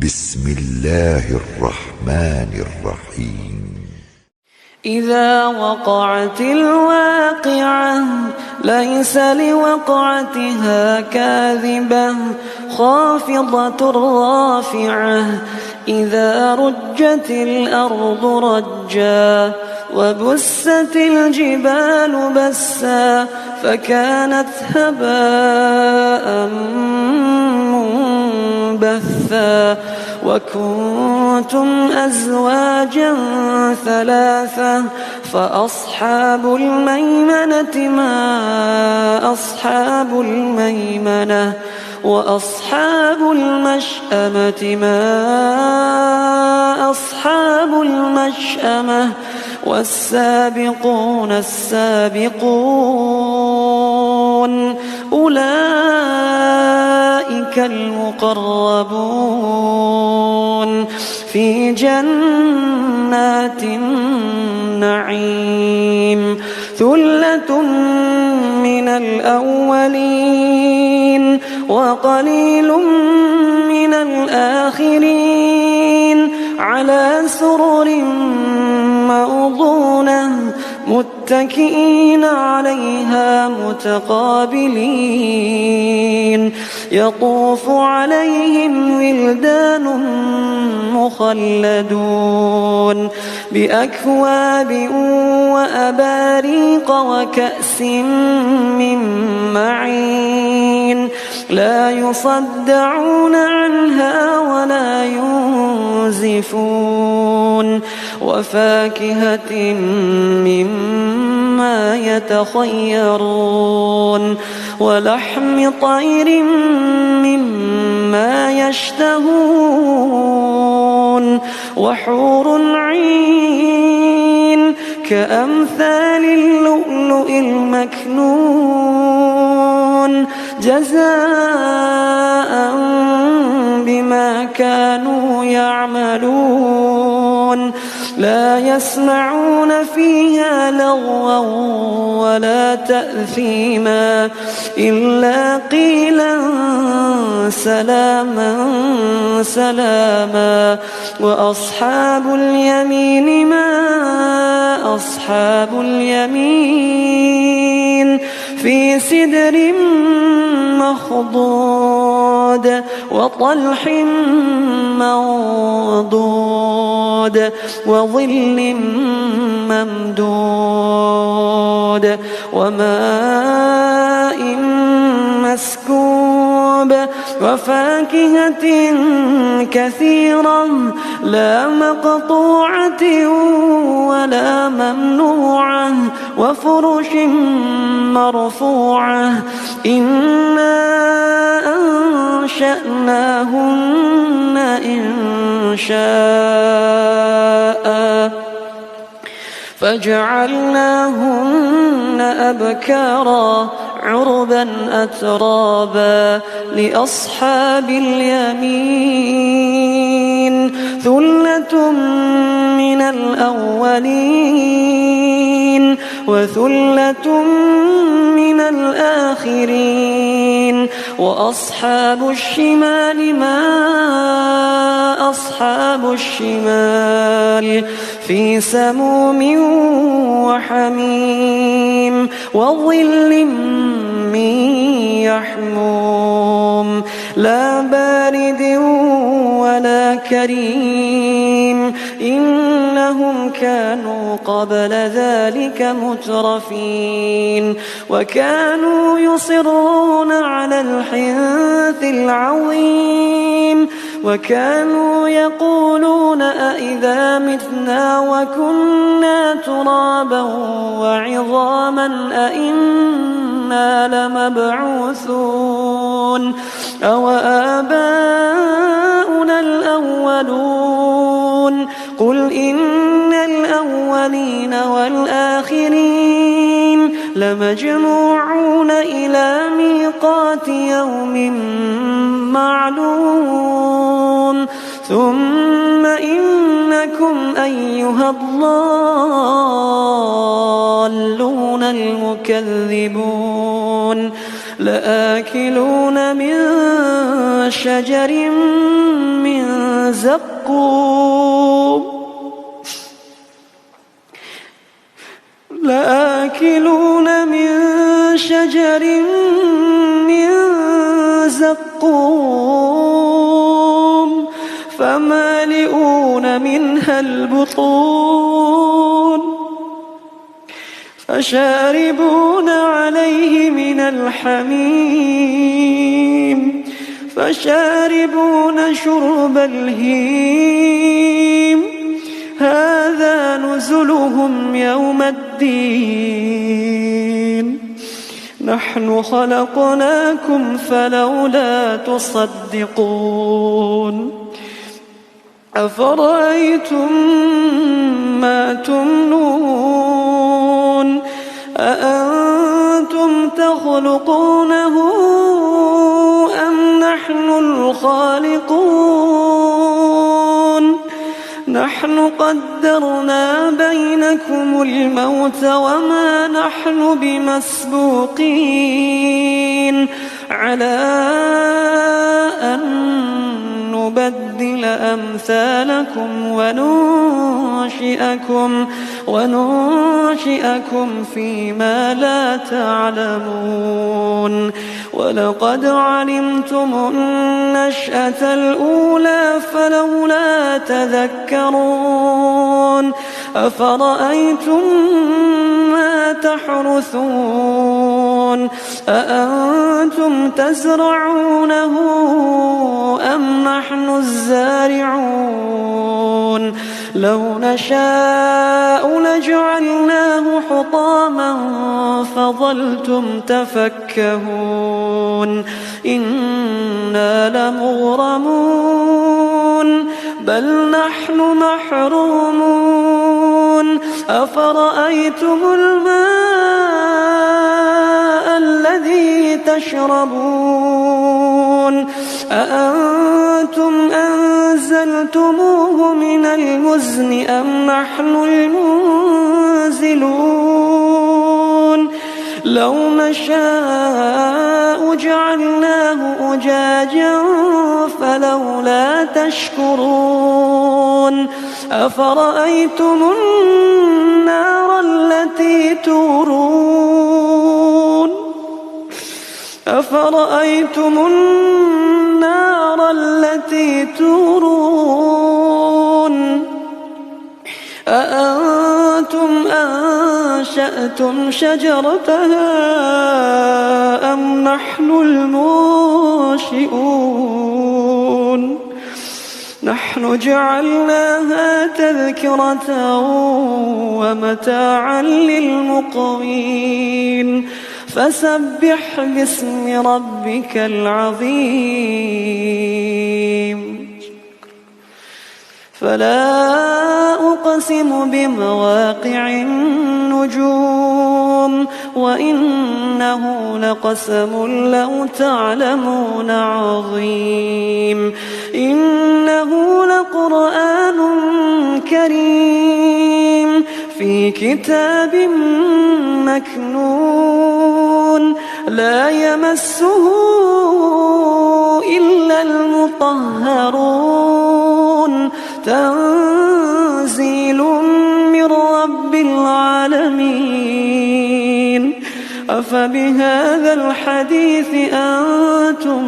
بسم الله الرحمن الرحيم إذا وقعت الواقعة ليس لوقعتها كاذبة خافضة رافعة إذا رجت الأرض رجا وبست الجبال بسا فكانت هباء منبثا وكنتم أزواجا ثلاثة فأصحاب الميمنة ما أصحاب الميمنة وأصحاب المشأمة ما أصحاب المشأمة والسابقون السابقون أولئك المقربون في جنات النعيم ثلة من الأولين وقليل من الآخرين على سرر موضونة متكئين عليها متقابلين يطوف عليهم ولدان مخلدون بأكواب وأباريق وكأس من معين لا يصدعون عنها ولا ينزفون وفاكهة مما يتخيرون ولحم طير مما يشتهون وحور عين كأمثال اللؤلؤ المكنون جزاء بما كانوا يعملون لا يسمعون فيها لغوا ولا تأثيما إلا قيلا سلاما سلاما وأصحاب اليمين ما أصحاب اليمين في سدر مخضود وطلح منضود وظل ممدود وماء مسكوب وفاكهة كثيرة لا مقطوعة ولا ممنوعة وفرش مرفوعة إنا أنشأناهن إنشاء فجعلناهن أبكارا عربا أترابا لأصحاب اليمين ثلة من الأولين وثلة من الآخرين وأصحاب الشمال ما أصحاب الشمال في سموم وحميم وظل من يحموم لا بارد ولا كريم إنهم كانوا قبل ذلك مترفين وكانوا يصرون على الحنث العظيم وكانوا يقولون أئذا متنا وكنا ترابا وعظاما أئنا لمبعوثون أو آباؤنا الأولون قل إن الأولين والآخرين لمجموعون إلى ميقات يوم معلوم ثم إنكم أيها الضالون المكذبون لآكلون من شجر من زقوم لآكلون من شجر من زقوم فمالئون منها البطون فشاربون عليه من الحميم فشاربون شرب الهيم هذا نزلهم يوم الدين نحن خلقناكم فلولا تصدقون أفرأيتم ما تمنون أأنتم تخلقونه أم نحن الخالقون نحن قدرنا بينكم الموت وما نحن بمسبوقين على أن نبدل أمثالكم وننشئكم فيما لا تعلمون ولقد علمتم النشأة الأولى فلولا تذكرون أفرأيتم ما تحرثون أأنتم تزرعونه أم نحن الزارعون لو نشاء لجعلناه حطاما فظلتم تفكهون إنا لمغرمون بل نحن محرومون أفرأيتم الماء الذي تشربون أأنتم أنزلتموه من المزن أم نحن المنزلون لو نشاء جعلناه أجاجا فلولا تشكرون أفرأيتم النار التي تورون أأنتم أنشأتم شجرتها أم نحن المنشئون نحن جعلناها تذكرة ومتاعا للمقوين فسبح باسم ربك العظيم فلا أقسم بمواقع النجوم وإنه لقسم لو تعلمون عظيم إنه لقرآن كريم في كتاب مكنون لا يمسه إلا المطهرون تنزيل من رب العالمين أفبهذا الحديث أنتم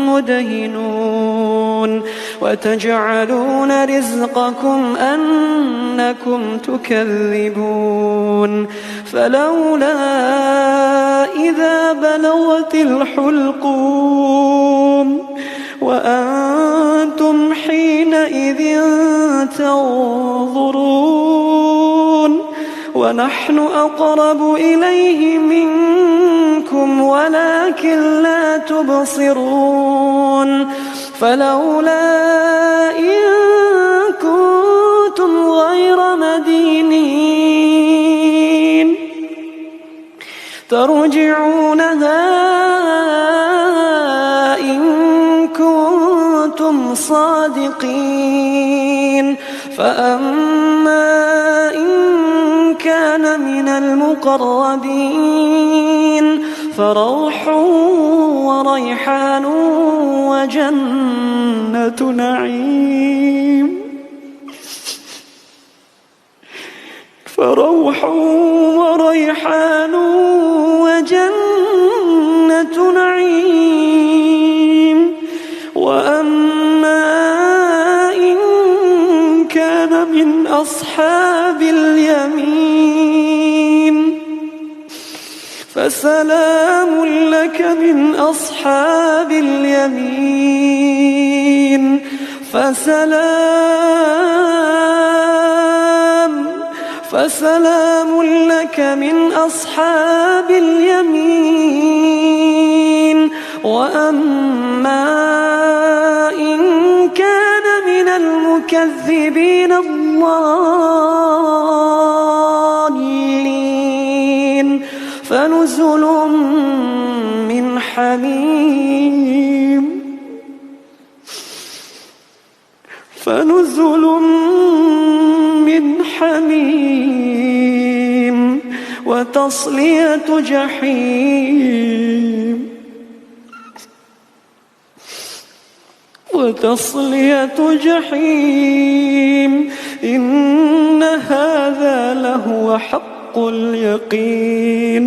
مدهنون وتجعلون رزقكم أنكم تكذبون فلولا إذا بلغت الحلقوم وأنتم حينئذ تنظرون ونحن أقرب إليه منكم ولكن لا تبصرون فلولا إن كنتم غير مدينين ترجعونها إن كنتم صادقين فأما إن كان من المقربين فروح وريحان وجنة نعيم. فروح وريحان وجنة نعيم. وأما إن كان من أصحاب اليمين فسلام لك من أصحاب اليمين. فسلام لك من أصحاب اليمين. وأما إن كان من المكذبين الضالين فنزل من حميم. وتصلية جحيم. إن هذا لهو حق اليقين.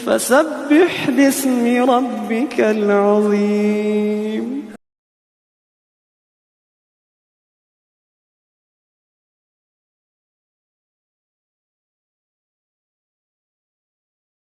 فسبح باسم ربك العظيم.